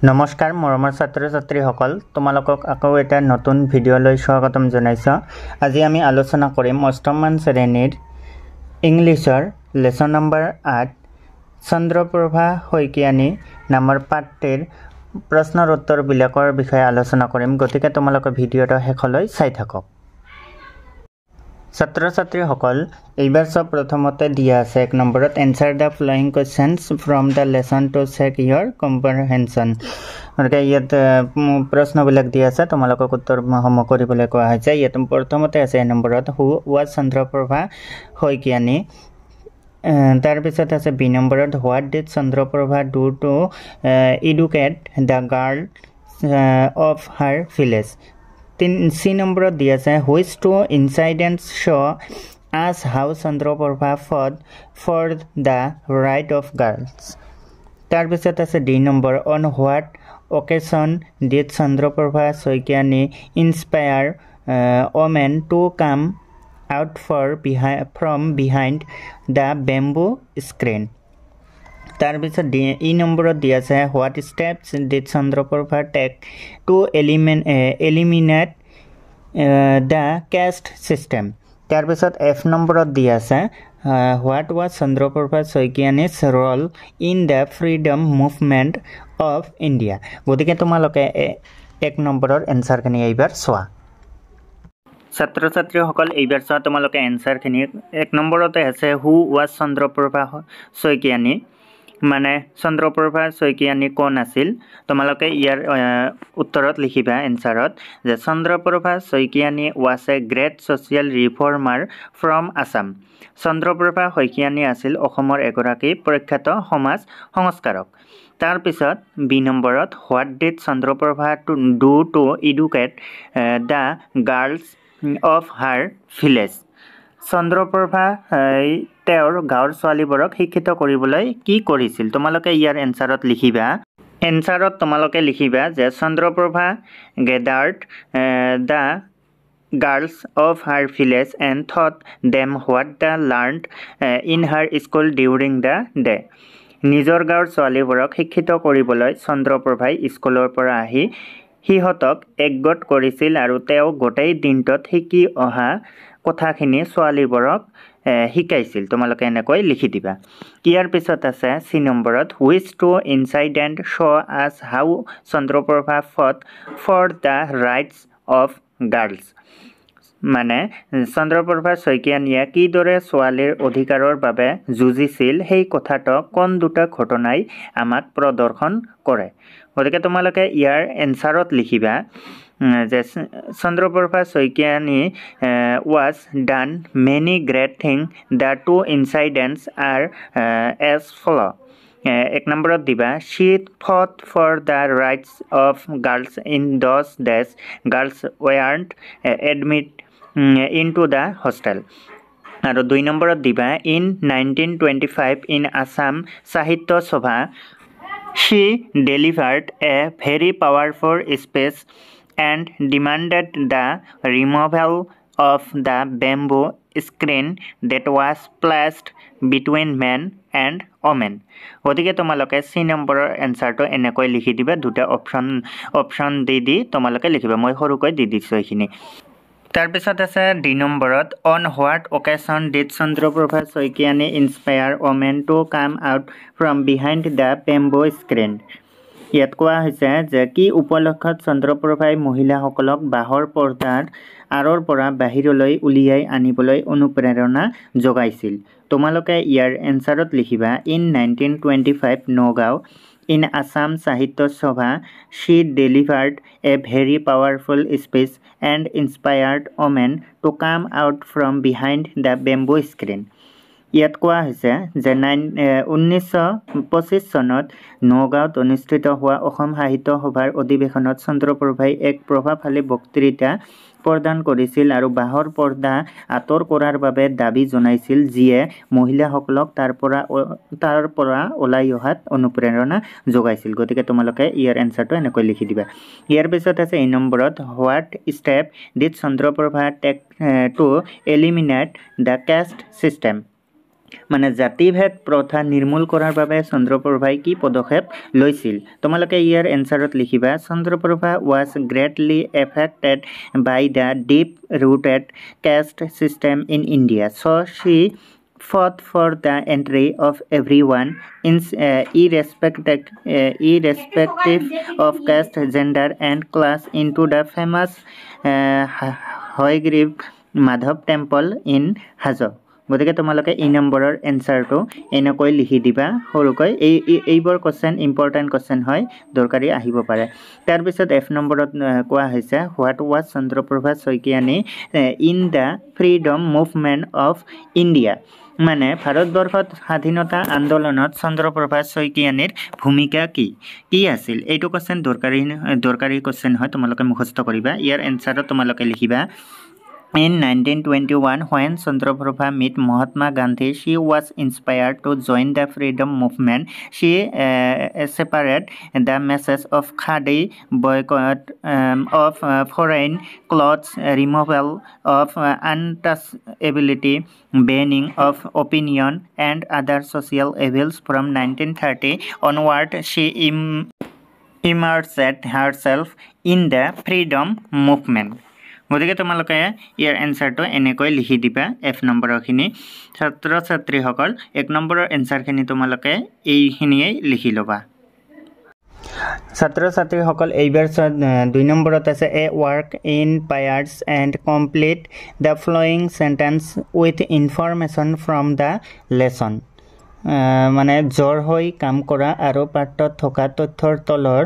নমস্কাৰ মৰমৰ ছাত্ৰ ছাত্ৰীসকল তোমালোকক আকৌ এটা নতুন ভিডিঅ'লৈ স্বাগতম জনাইছোঁ। আজি আমি আলোচনা কৰিম অষ্টমমান শ্ৰেণীৰ ইংলিছৰ লেসন নম্বৰ 8 চন্দ্ৰপ্ৰভা শইকীয়ানী নামৰ পাঠটিৰ প্ৰশ্নৰ উত্তৰবিলাকৰ বিষয়ে আলোচনা কৰিম। গতিকে তোমালোকে ভিডিঅ'টো শেষলৈ চাই থাকক। ছাত্ৰ ছাত্ৰীসকল এইবাৰ সব প্ৰথমতে দিয়া আছে 1 নম্বৰত answer the following questions from the lesson to check your comprehension. গতিকে ইয়াত প্ৰশ্নবিলাক দিয়া আছে, তোমালোকক উত্তৰসমূহ কৰিবলৈ কোৱা হৈছে। ইয়াত প্ৰথমতে আছে 1 নম্বৰত হু ৱাজ চন্দ্ৰপ্ৰভা শইকীয়ানী। তাৰপিছত আছে বি নম্বৰত what did Chandraprabha do to educate the girl of her village. C নম্বৰত দিয়া আছে which two incidents show' us how Chandraprabha fought for the right of girls. তাৰপিছত আছে D number on what occasion did Chandraprabha Saikiani inspire women to come out from behind the bamboo screen. তাৰপিছত E নম্বৰত দিয়া আছে what steps did Chandraprabha take to eliminate the caste system. তাৰপিছত F নম্বৰত দিয়া আছে what was Chandraprabha Saikiani's role in the freedom movement of India. গতিকে তোমালোকে 1 নম্বৰৰ এনচাৰখিনি এইবাৰ চোৱা। ছাত্ৰ ছাত্ৰীসকল এইবাৰ চোৱা তোমালোকে এনচাৰখিনি। 1 নম্বৰতে আছে হু ৱাজ চন্দ্ৰপ্ৰভা শইকীয়ানী, মানে চন্দ্ৰপ্ৰভা শইকীয়ানী কোন আছিল। তোমালোকে ইয়াৰ উত্তৰত লিখিবা এনচাৰত যে Chandraprabha Saikiani was a great social ৰিফৰ্মাৰ from Assam. Chandraprabha Saikiani আছিল অসমৰ এগৰাকী প্ৰখ্যাত সমাজ সংস্কাৰক। তাৰপিছত বি নম্বৰত what did Chandraprabha do to educate the girls of her village. Chandraprabha তেওঁৰ গাঁৱৰ ছোৱালীবোৰক শিক্ষিত কৰিবলৈ কি কৰিছিল। তোমালোকে ইয়াৰ এনচাৰত লিখিবা। এনচাৰত তোমালোকে লিখিবা যে Chandraprabha gathered the girls of her village and taught them what the learned in her school during the day. নিজৰ গাঁৱৰ ছোৱালীবোৰক শিক্ষিত কৰিবলৈ চন্দ্ৰপ্ৰভাই স্কুলৰ পৰা আহি সিহঁতক একগোট কৰিছিল আৰু তেওঁ গোটেই দিনটোত শিকি অহা কথাখিনি ছোৱালীবোৰক শিকাইছিল। তোমালোকে এনেকৈ লিখি দিবা। ইয়াৰ পিছত আছে চি নম্বৰত which two incidents show' us how Chandraprabha fought for the rights of girls. মানে চন্দ্ৰপ্ৰভা শইকীয়ানীয়ে কিদৰে ছোৱালীৰ অধিকাৰৰ বাবে যুঁজিছিল সেই কথাটো কোন দুটা ঘটনাই আমাক প্ৰদৰ্শন কৰে। গতিকে তোমালোকে ইয়াৰ এনচাৰত লিখিবা যে Chandraprabha Saikiani was done many great thing the two incidents are as follow'. 1 নম্বৰত দিবা she fought for the rights of girls in those days girls weren't admit in to the hostel. আৰু 2 নম্বৰত দিবা in 1925 in Assam Sahitya Sabha she delivered a very powerful speech and demanded the removal of the bamboo screen that was placed between men and women. গতিকে তোমালোকে C নম্বৰৰ এনচাৰটো এনেকৈ লিখি দিবা। দুটা অপশ্যন দি তোমালোকে লিখিবা। মই সৰুকৈ দি দিছোঁ এইখিনি। তাৰপিছত আছে ডি নম্বৰত on what occasion did Chandraprabha Saikiani inspire women to come out from behind the bamboo screen. ইয়াত কোৱা হৈছে যে কি উপলক্ষত চন্দ্ৰপ্ৰভাই মহিলাসকলক বাঁহৰ পৰ্দাৰ আঁৰৰ পৰা বাহিৰলৈ উলিয়াই আনিবলৈ অনুপ্ৰেৰণা যোগাইছিল। তোমালোকে ইয়াৰ এনচাৰত লিখিবা in 1925 Nagaon in Assam Sahitya Sabha she delivered a very powerful speech and inspired women to come out from behind the bamboo screen. ইয়াত কোৱা হৈছে যে 1925 চনত নগাঁৱত অনুষ্ঠিত হোৱা অসম সাহিত্য সভাৰ অধিৱেশনত চন্দ্ৰপ্ৰভাই এক প্ৰভাৱশালী বক্তৃতা প্ৰদান কৰিছিল আৰু বাঁহৰ পৰ্দা আঁতৰ কৰাৰ বাবে দাবী জনাইছিল, যিয়ে মহিলাসকলক তাৰ পৰা ওলাই অহাত অনুপ্ৰেৰণা যোগাইছিল। গতিকে তোমালোকে ইয়াৰ এনচাৰটো এনেকৈ লিখি দিবা। ইয়াৰ পিছত আছে এই নম্বৰত what step did Chandraprabha take to eliminate the caste system. মানে জাতিভেদ প্ৰথা নিৰ্মূল কৰাৰ বাবে চন্দ্ৰপ্ৰভাই কি পদক্ষেপ লৈছিল তোমালোকে ইয়াৰ এনসাৰত লিখিবা Chandraprabha was greatly affected by the deep rooted caste system in India so she fought for the entry of everyone irrespective of caste gender and class into the famous Hayagriv Madhav temple in Hazo গতিকে তোমালোকে এই নম্বৰৰ এনসাৰটো এনেকৈ লিখি দিবা সৰুকৈ এইবোৰ question important question হয় দৰকাৰী আহিব পাৰে তাৰ পিছত এফ নম্বৰত কোৱা হৈছে what was Chandraprabha Saikiani in the freedom movement of India মানে ভাৰতবৰ্ষত স্বাধীনতা আন্দোলনত চন্দ্ৰপ্ৰভা শইকীয়ানীৰ ভূমিকা কি আছিল এইটো কোশ্চেন দৰকাৰী কোশ্চেন হয় তোমালোকে মুখস্থ কৰিবা ইয়াৰ এনসাৰত তোমালোকে লিখিবা In 1921, when Chandraprabha met Mahatma Gandhi, she was inspired to join the freedom movement. She separated the message of Khadi, boycott of foreign clothes, removal of untouchability, banning of opinion, and other social evils from 1930 onward. She immersed herself in the freedom movement. গতিকে তোমালোকে ইয়াৰ এনসাৰটো এনেকৈ লিখি দিবা F নম্বৰখিনি ছাত্ৰ ছাত্ৰীসকল এক নম্বৰৰ এনসাৰখিনি তোমালোকে এইখিনিয়ে লিখি ল'বা ছাত্ৰ ছাত্ৰীসকল এইবাৰ 2 নম্বৰত আছে A work in pairs and complete the following sentence with information from the lesson মানে জৰ হৈ কাম কৰা আৰু পাঠত থকা তথ্যৰ তলৰ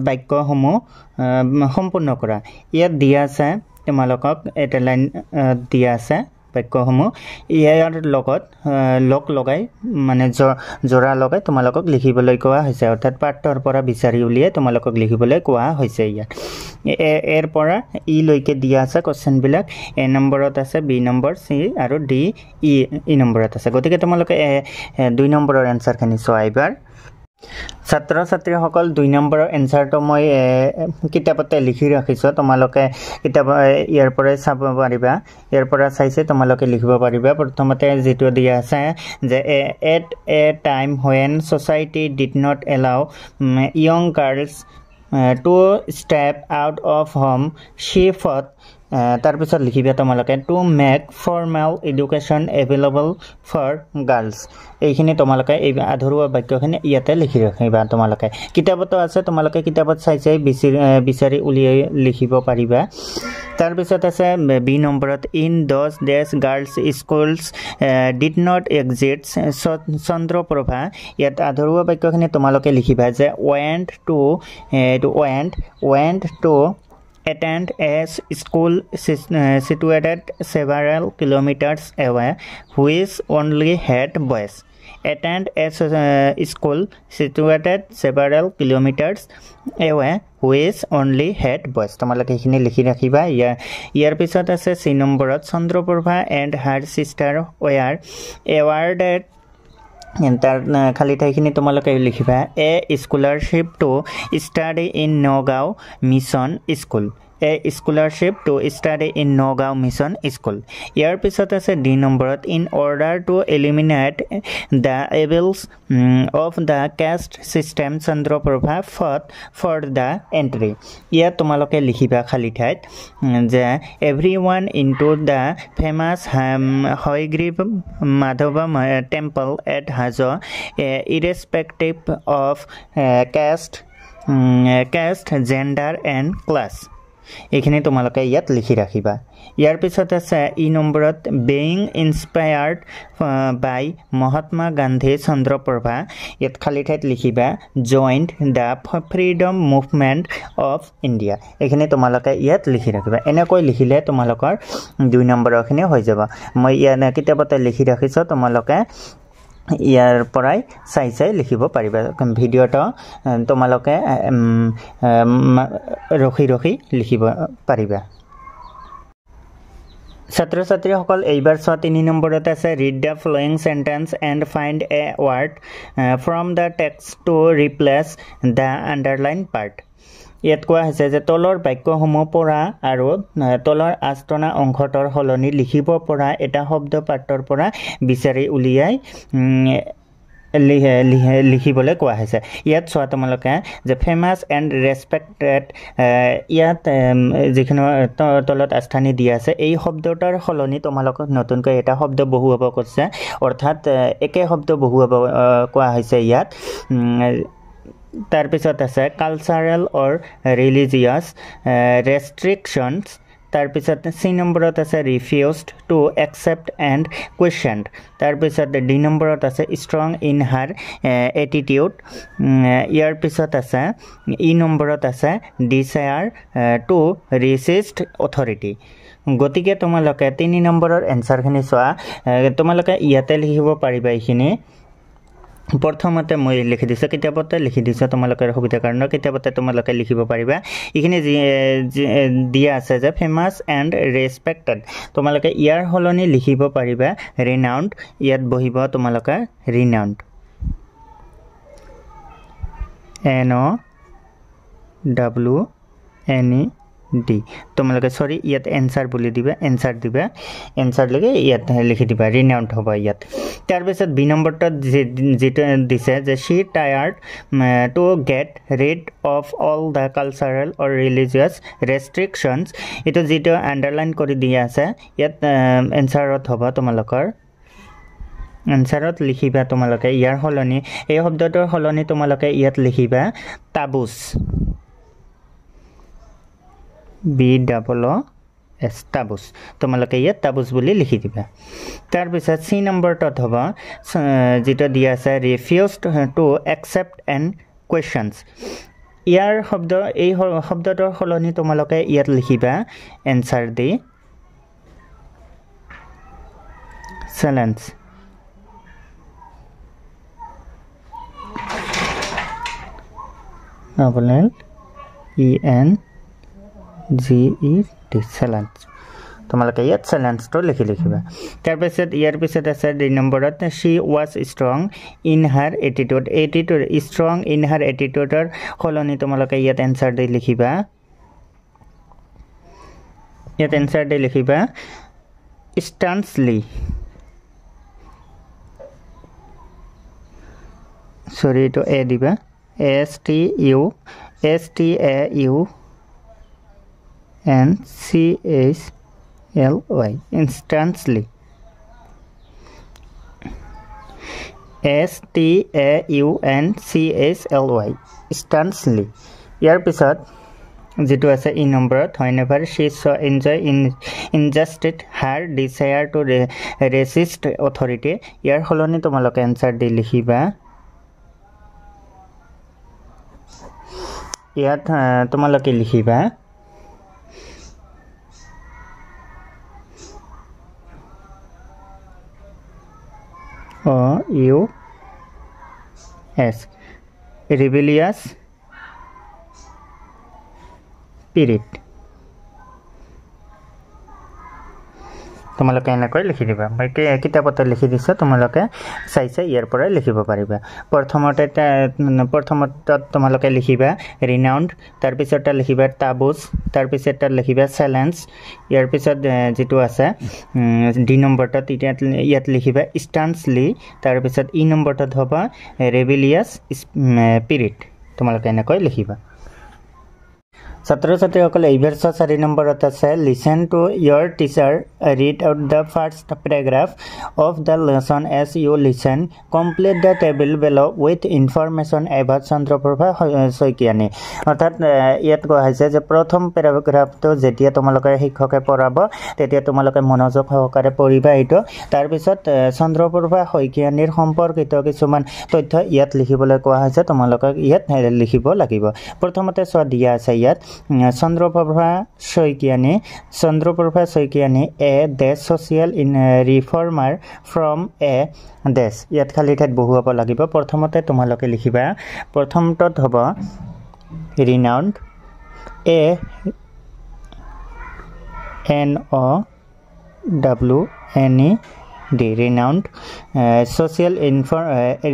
বাক্যসমূহ সম্পূৰ্ণ কৰা ইয়াত দিয়া আছে তোমালোকক এটা লাইন দিয়া আছে বাক্যসমূহ ইয়াৰ লগত লগ লগাই মানে জৰা লগাই তোমালোকক লিখিবলৈ কোৱা হৈছে অৰ্থাৎ পাঠৰ পৰা বিচাৰি উলিয়াই তোমালোকক লিখিবলৈ কোৱা হৈছে ইয়াত এৰ পৰা ই লৈকে দিয়া আছে কোশ্চেন বিলাক এ নম্বৰত আছে বি নম্বৰ সি আৰু ডি ই নম্বৰত আছে গতিকে তোমালোকে 2 নম্বৰৰ এনসাৰখিনি চোৱাইবাৰ ছাত্ৰ ছাত্ৰীসকল 2 নম্বৰৰ এনসাৰটো মই কিতাপতে লিখি ৰাখিছো তোমালোকে কিতাপ ইয়াৰ পৰা চাব পাৰিবা ইয়াৰ পৰা চাইছে তোমালোকে লিখিব পাৰিবা প্ৰথমতে যেটো দিয়া আছে যে at a time when society did not allow young girls to step out of home she fought তাৰ পিছত লিখিবা তোমালোকে to make formal education available for girls এইখিনি তোমালোকে এই আধৰুৱা বাক্যখিনি ইয়াতে লিখি ৰাখিবা তোমালোকে কিতাপতো আছে তোমালোকে কিতাপত চাইছে বিচাৰি উলিয়াই লিখিব পাৰিবা তাৰ পিছত আছে বি নম্বৰত in those days girls schools did not exist Chandraprabha ইয়াত আধৰুৱা বাক্যখিনি তোমালোকে লিখিবা যে went to attend a school situated several kilometers away which only had boys attend a school situated several kilometers away which only had boys তোমালোকে এখিনি লিখি ৰাখিবা ইয়াৰ পিছত আছে সি নম্বৰত Chandraprabha and her sister were awarded তাৰ খালি ঠাইখিনি তোমালোকে লিখিবা a scholarship to study in Nagaon mission school a scholarship to study in Nogao Mission School. ইয়াৰ পিছত আছে ডি নম্বৰত in order to eliminate the evils of the caste system Chandraprabha fought for the entry. ইয়াত তোমালোকে লিখিবা খালি ঠাইত যে everyone into the famous Hayagriv Madhava temple at Hazo irrespective of caste, gender and class. এইখিনি তোমালোকে ইয়াত লিখি ৰাখিবা ইয়াৰ পিছত আছে ই নম্বৰত being inspired by Mahatma Gandhi Chandraprabha ইয়াত খালি ঠাইত লিখিবা joined the freedom movement of India এইখিনি তোমালোকে ইয়াত লিখি ৰাখিবা এনেকৈ লিখিলে তোমালোকৰ 2 নম্বৰখিনি হৈ যাব মই ইয়াত কিতাপতে লিখি ৰাখিছো তোমালোকে ইয়াৰ পৰাই চাই লিখিব পাৰিবা ভিডিওটো তোমালোকে ৰখি লিখিব পাৰিবা ছাত্ৰ ছাত্ৰীসকল এইবাৰ 3 নম্বৰত আছে read the following sentence and find a word from the text to replace the underlined part ইয়াত কোৱা হৈছে যে তলৰ বাক্যসমূহ পঢ়া আৰু তলৰ আস্তনা অংশটোৰ সলনি লিখিব পৰা এটা শব্দ পাঠৰ পৰা বিচাৰি উলিয়াই লিখিবলৈ কোৱা হৈছে ইয়াত চোৱা তোমালোকে যে ফেমাছ এণ্ড ৰেছপেক্টেড ইয়াত যিখিনি তলত আস্থানি দিয়া আছে এই শব্দটাৰ সলনি তোমালোকক নতুনকৈ এটা শব্দ বহুৱাব কৈছে অৰ্থাৎ একে শব্দ বহুৱাব কোৱা হৈছে ইয়াত তাৰপিছত আছে কালচাৰেল অৰ ৰিলিজিয়াছ ৰেষ্ট্ৰিকশ্যনছ তাৰপিছত চি নম্বৰত আছে ৰিফিউজড টু একচেপ্ট এণ্ড কুৱেশ্যনড তাৰপিছত ডি নম্বৰত আছে ষ্ট্ৰং ইন হাৰ এটিটিউড ইয়াৰ পিছত আছে ই নম্বৰত আছে ডিচায়াৰ টু ৰেচিষ্ট অথৰিটি গতিকে তোমালোকে 3 নম্বৰৰ এনচাৰখিনি চোৱা তোমালোকে ইয়াতে লিখিব পাৰিবা এইখিনি প্ৰথমতে মই লিখি দিছোঁ কিতাপতে লিখি দিছোঁ তোমালোকৰ সুবিধাৰ কাৰণে কিতাপতে তোমালোকে লিখিব পাৰিবা এইখিনি দিয়া আছে যে ফেমাছ এণ্ড ৰেছপেক্টেড তোমালোকে ইয়াৰ সলনি লিখিব পাৰিবা ৰিনাউণ্ড ইয়াত বহিব তোমালোকে ৰিনাউণ্ড NOWNED তোমালোকে সৰি ইয়াত এনসাৰ বুলি দিবা এনসাৰ লিখি ইয়াত লিখি দিবা ৰিনাউণ্ড হ'ব ইয়াত তাৰপিছত বি নম্বৰটোত যেটো দিছে যে she tired to get rid of all the cultural or religious restrictions এটো যেটো আন্ডাৰলাইন কৰি দিয়া আছে ইয়াত এনসাৰত হ'ব তোমালোকৰ এনসাৰত লিখিবা তোমালোকে ইয়াৰ সলনি এই শব্দটোৰ সলনি তোমালোকে ইয়াত লিখিবা তাবুস BOOS তাবুস তোমালোকে ইয়াত তাবুস বুলি লিখি দিবা তাৰপিছত সি নম্বৰটোত হ'ব যেটো দিয়া আছে refused to accept and questions ইয়াৰ শব্দ এই শব্দটোৰ সলনি তোমালোকে ইয়াত লিখিবা এনসাৰ দি সাইলেন্স নবলেল ENGET সাইলেন্স তোমালোকে ইয়াত সাইলেন্সটো লিখিবা তাৰপিছত ইয়াৰ পিছত আছে 2 নম্বৰত she was strong in her attitude strong in her attitudeৰ সলনি তোমালোকে ইয়াত এনসাৰ দি লিখিবা staunchly sorry to a দিবা STAUNCHLY instantly STAUNCHLY instantly ইয়াৰ পিছত যেটো আছে ই নম্বৰত whenever she saw injustice her desire to resist authority ইয়াৰ সলনি তোমালোকে এনসাৰ দি লিখিবা ইয়াত তোমালোকে লিখিবা OUS rebellious spirit তোমালোকে এনেকৈ লিখি দিবা মই কিতাপতে লিখি দিছো তোমালোকে চাইছে ইয়াৰ পৰা লিখিব পাৰিবা প্ৰথমতে তোমালোকে লিখিবা ৰিনাউণ্ড তাৰ পিছতে লিখিবা তাবুস তাৰ পিছতে লিখিবা সাইলেন্স ইয়াৰ পিছত যেটো আছে ডি নম্বৰটোত ইয়াত লিখিবা staunchly তাৰ পিছত ই নম্বৰটোত হ'ব rebellious spirit তোমালোকে এনেকৈ লিখিবা ছাত্ৰ-ছাত্ৰীসকলে এইবাৰ 4 নম্বৰত আছে listen to your teacher read out the first paragraph of the lesson as you listen complete the table below with information about Chandraprabha Saikiani অৰ্থাৎ ইয়াত কোৱা হৈছে যে প্ৰথম প্যাৰাগ্ৰাফটো যেতিয়া তোমালোকে শিক্ষকে পঢ়াব তেতিয়া তোমালোকে মনোযোগ সহকাৰে পঢ়িবা এটো তাৰ পিছত চন্দ্ৰপ্ৰভা শইকীয়ানীৰ সম্পৰ্কিত কিছুমান তথ্য ইয়াত লিখিবলৈ কোৱা হৈছে তোমালোকে ইয়াত লিখিব লাগিব প্ৰথমতে চোৱা দিয়া আছে ইয়াত চন্দ্ৰপ্ৰভা শইকীয়ানী এ দেশ social reformer from a দেশ ইয়াত খালি ঠাইত বহুৱাব লাগিব প্ৰথমতে তোমালোকে লিখিবা প্ৰথমটোত হ'ব renowned ANOWNED renowned social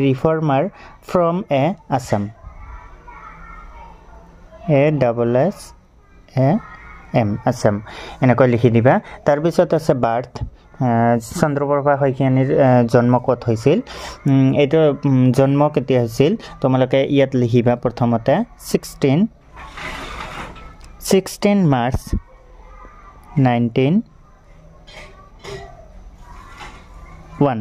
reformer from a Assam ASSAM Assam এনেকৈ লিখি দিবা তাৰ পিছত আছে বাৰ্থ চন্দ্ৰপ্ৰভা শইকীয়ানীৰ জন্ম ক'ত হৈছিল এইটো জন্ম কেতিয়া হৈছিল তোমালোকে ইয়াত লিখিবা প্ৰথমতে 16 মাৰ্চ 1901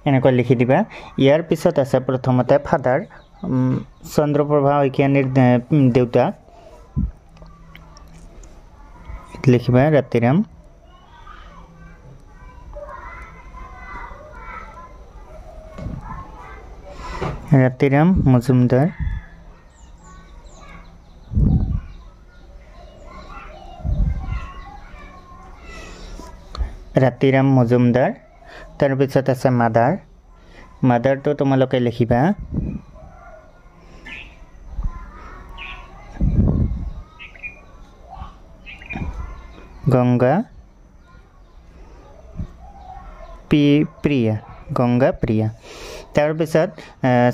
এনেকৈ লিখি দিবা ইয়াৰ পিছত আছে প্ৰথমতে ফাদাৰ চন্দ্ৰপ্ৰভা শইকীয়ানীৰ দেউতা লিখিবা ৰাতিৰাম মজুমদাৰ তাৰ পিছত আছে মাদাৰটো তোমালোকে লিখিবা গংগা প্ৰিয়া তাৰ পিছত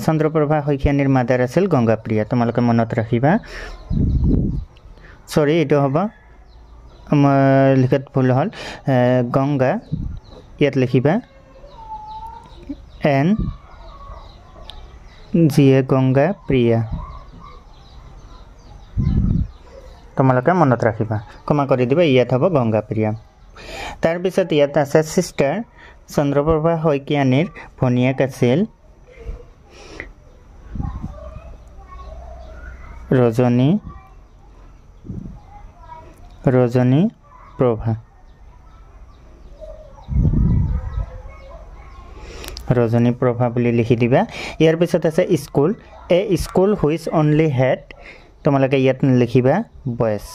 চন্দ্ৰপ্ৰভা শইকীয়ানীৰ মাদাৰ আছিল গংগা প্ৰিয়া তোমালোকে মনত ৰাখিবা সৰি এইটো হ'ব লিখাত ভুল হ'ল গংগা ইয়াত লিখিবা এন জিয়ে গংগা প্ৰিয়া তোমালোকে মনত ৰাখিবা ক্ষমা কৰি দিবা ইয়াত হ'ব গংগা প্ৰিয়া তাৰ পিছত ইয়াত আছে সিস্টাৰ চন্দ্ৰপ্ৰভা শইকীয়ানীৰ ভনীয়েক আছিল ৰজনী প্ৰভা বুলি লিখি দিবা ইয়াৰ পিছত আছে স্কুল হুইচ অনলি হেড তোমালোকে ইয়াত লিখিবা বয়েজ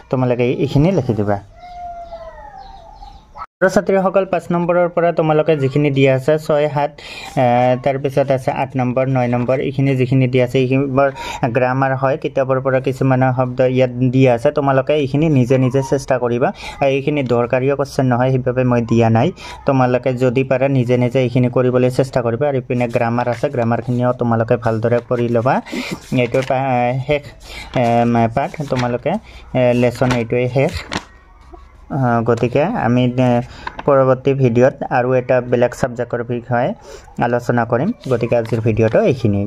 তোমালোকে এইখিনি লিখি দিবা ছাত্ৰীসকল 5 নম্বৰৰ পৰা তোমালোকে যিখিনি দিয়া আছে 6 7 তাৰ পিছত আছে 8 নম্বৰ 9 নম্বৰ এইখিনি যিখিনি দিয়া আছে এইখিনিৰ গ্ৰামাৰ হয় কিতাপৰ পৰা কিছুমান শব্দ ইয়াত দিয়া আছে তোমালোকে এইখিনি নিজে চেষ্টা কৰিবা আৰু এইখিনি দৰকাৰীও কোৱেশ্চন নহয় সেইভাবে মই দিয়া নাই তোমালোকে যদি পাৰা নিজে এইখিনি কৰিবলৈ চেষ্টা কৰিবা আৰু পিনে গ্ৰামাৰ আছে গ্ৰামাৰখিনিও তোমালোকে ভালদৰে পঢ়ি ল'বা এইটো শেষ পাঠ তোমালোকে লেসন এইটোৱে শেষ গতিকে আমি পৰৱৰ্তী ভিডিঅ'ত আৰু এটা বেলেগ সাবজেক্টৰ বিষয়ে আলোচনা কৰিম গতিকে আজিৰ ভিডিঅ'টো এইখিনি